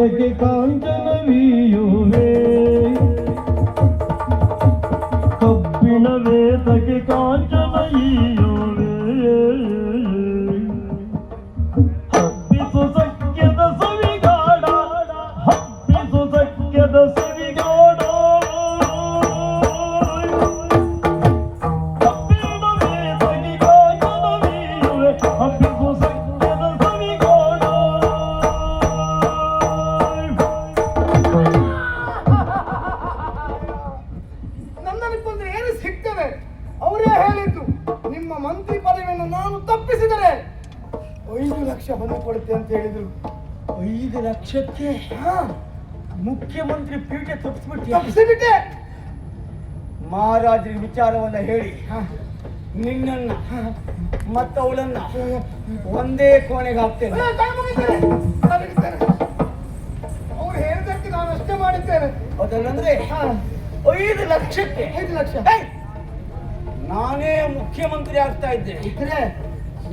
ವೇದಕ್ಕೆ ಕಾಂಚನವೀಯುವೆ ಕಬ್ಬಿಣ ವೇದಕ್ಕೆ ಕಾಂಚನವೀಯುವೆ ಹಬ್ಬಿಸು ಸಖ್ಯದ ಸವಿಗಾಡ ಹಬ್ಬಿಸು ಸಖ್ಯದ ಸವಿಗಾಡ ಕಬ್ಬಿಣ ವೇದಕ್ಕೆ ಕಾಂಚನವೀಯುವೆ ಹಬ್ಬಿಸು ಸಖ್ಯದ ಸವಿಗಾಡ ನನ್ನನಿಬ್ಬಂದ್ರೆ ಏನು ಸಿಗ್ತದೆ? ಅವರೇ ಹೇಳಿದ್ದು ನಿಮ್ಮ ಮಂತ್ರಿ ಪದವಿಯನ್ನು ನಾನು ತಪ್ಪಿಸಿದರೆ 5 ಲಕ್ಷ ಹಣ ಕೊಡುತ್ತೆ ಅಂತ ಹೇಳಿದ್ರು. 5 ಲಕ್ಷಕ್ಕೆ ಮುಖ್ಯಮಂತ್ರಿ ಪೀಠ ತಪ್ಪಿಸಿಬಿಟ್ಟೆ. ಮಹಾರಾಜರಿಗೆ ವಿಚಾರವನ್ನ ಹೇಳಿ ನಿನ್ನನ್ನ ಮತ್ತವಳನ್ನ ಒಂದೇ ಕೋಣೆಗೆ ಹಾಕ್ತೇನೆ. ಅವ್ರು ಹೇಳಿದಕ್ಕೆ ನಾನು ಅಷ್ಟೇ ಮಾಡಿದ್ದೇನೆ. ಅದಲ್ಲಂದ್ರೆ 5 ಲಕ್ಷಕ್ಕೆ 5 ಲಕ್ಷ ನಾನೇ ಮುಖ್ಯಮಂತ್ರಿ ಆಗ್ತಾ ಇದ್ದೆ. ಇದ್ರೆ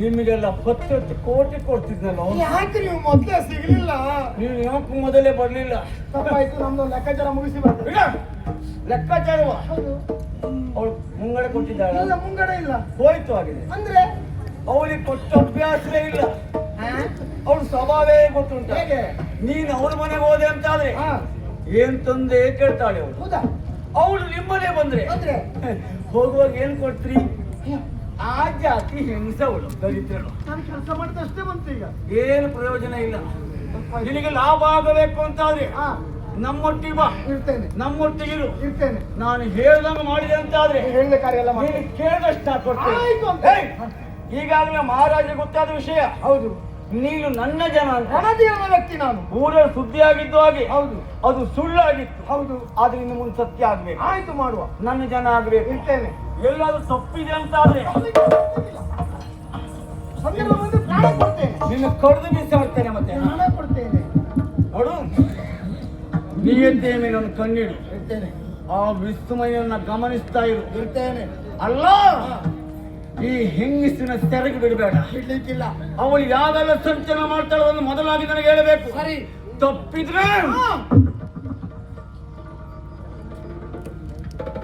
ನಿಮಗೆಲ್ಲ 10 ಕೋಟಿ ಕೊಡ್ತಿದ್ನಲ್ಲ. ಯಾಕೆ ನೀವು ಮೊದಲೇ ಸಿಗ್ಲಿಲ್ಲ? ನೀವು ಯಾಕೆ ಮೊದಲೇ ಬರ್ಲಿಲ್ಲ? ತಪ್ಪಾಯ್ತು, ನಮ್ದು ಲೆಕ್ಕಾಚಾರ ಮುಗಿಸಿ ಬರ್ತದೆ. ಲೆಕ್ಕಾಚಾರವ ಅವಳು ಮುಂಗಡೆ ಕೊಟ್ಟಿದ್ದಾಳ? ಇಲ್ಲ, ಮುಂಗಡೆ ಇಲ್ಲ. ಹೋಯ್ತು ಆಗಿದೆ. ಅಂದ್ರೆ ಅವಳಿಗೆ ಕೊಟ್ಟ ಅಭ್ಯಾಸವೇ ಇಲ್ಲ. ಅವಳು ಸ್ವಭಾವೇ ಗೊತ್ತುಂಟ. ಹೇಗೆ? ನೀನು ಅವಳ ಮನೆಗೆ ಹೋದೆ ಅಂತ ಆದ್ರೆ ಏನ್ ತಂದೆ ಕೇಳ್ತಾಳೆ ಅವಳು. ಹೌದಾ? ಅವಳು ನಿಮ್ಮನೆ ಬಂದ್ರೆ ಅಂದ್ರೆ ಹೋಗುವಾಗ ಏನ್ ಕೊಡ್ತ್ರಿ? ಆ ಜಾತಿ ಹೆಂಗಸವಳು ದರಿದ್ರಳು. ನಾನು ಕೆಲಸ ಮಾಡಿದಷ್ಟೇ ಬಂತು. ಈಗ ಏನು ಪ್ರಯೋಜನ ಇಲ್ಲ. ನಿನಗೆ ಲಾಭ ಆಗಬೇಕು ಅಂತಾದ್ರೆ ನಮ್ಮೊಟ್ಟಿಗೆ ಬಾ, ಇರ್ತೇನೆ. ನಮ್ಮೊಟ್ಟಿಗಿರು. ಇರ್ತೇನೆ. ನಾನು ಹೇಳ್ದಂಗ ಮಾಡಿದೆ ಅಂತಾದ್ರೆ ಹೇಳಿದ ಕಾರ್ಯ ಎಲ್ಲ ಮಾಡಿ ಕೇಳಿದಷ್ಟು ನಾ ಕೊಡ್ತೇನೆ. ಆಯ್ತು ಅಂತ. ಈಗಾಗಲೇ ಮಹಾರಾಜ ಗೊತ್ತಾದ ವಿಷಯ. ಹೌದು, ನೀನು ನನ್ನ ಜನ ಅಂತ ಹಣದಿಯನ ವ್ಯಕ್ತಿ ನಾನು. ಊರಲ್ಲಿ ಸುದ್ದಿ ಆಗಿದ್ದು ಹಾಗೆ. ಹೌದು, ಅದು ಸುಳ್ಳಾಗಿತ್ತು. ಹೌದು. ಆದ್ರೆ ಇನ್ನು ಮುಂದೆ ಸತ್ಯ ಆಗ್ಬೇಕು. ಆಯ್ತು, ಮಾಡುವ. ನನ್ನ ಜನ ಆಗ್ಬೇಕು. ಇರ್ತೇನೆ. ಎಲ್ಲಾದ್ರೂ ತಪ್ಪಿದೆ ಅಂತಾದ್ರೆ ಸಂದರ್ಭ ಬಂದು ಪ್ರಾಣ ಕೊಡ್ತೇನೆ. ನಿನ್ನ ಕಡ್ದು ಬಿಸಾಡ್ತೇನೆ. ಮತ್ತೆ ಪ್ರಾಣ ಕೊಡ್ತೇನೆ. ನೋಡು, ನಿಯಂತೆಯ ಮೇಲೆ ಒಂದು ಕಣ್ಣಿಡು. ಇರ್ತೇನೆ. ಆ ವಿಸ್ಮಯನ್ನ ಗಮನಿಸ್ತಾ ಇರು. ಇರ್ತೇನೆ. ಅಲ್ಲ, ಈ ಹೆಂಗಸಿನ ಸೆರಗಿ ಬಿಡಬೇಡ. ಬಿಡ್ಲಿಕ್ಕಿಲ್ಲ. ಅವಳು ಯಾವೆಲ್ಲ ಸಂಚನ ಮಾಡ್ತಾಳೋ ಒಂದು ಮೊದಲಾಗಿ ನನಗೆ ಹೇಳಬೇಕು. ಸರಿ. ತಪ್ಪಿದ್ರೆ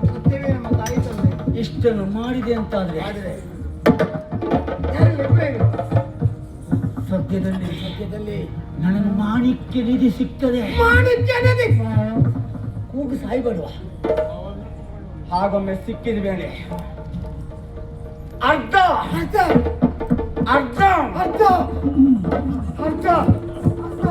ಸತ್ಯವೇ ನಮ್ಮ ತಾಯಿ ತಂದೆ. ಇಷ್ಟನ್ನು ಮಾಡಿದೆ ಅಂತಾದ್ರೆ ಆದರೆ ಯಾರಿಲ್ಲ, ಇಬ್ರೇ ಇರು. ಸದ್ಯದಲ್ಲಿ ನನಗೆ ಮಾಣಿಕ್ಯ ನಿಧಿ ಸಿಗ್ತದೆ. ಮಾಣಿಕ್ಯ ನಿಧಿ ಕೂಗು ಸಾಯ್ಬೇಡುವ. ಹಾಗೊಮ್ಮೆ ಸಿಕ್ಕಿದ ಮೇಲೆ ಅರ್ಧ ಅರ್ಧ ಅರ್ಧ ಅರ್ಧ ಅರ್ಧ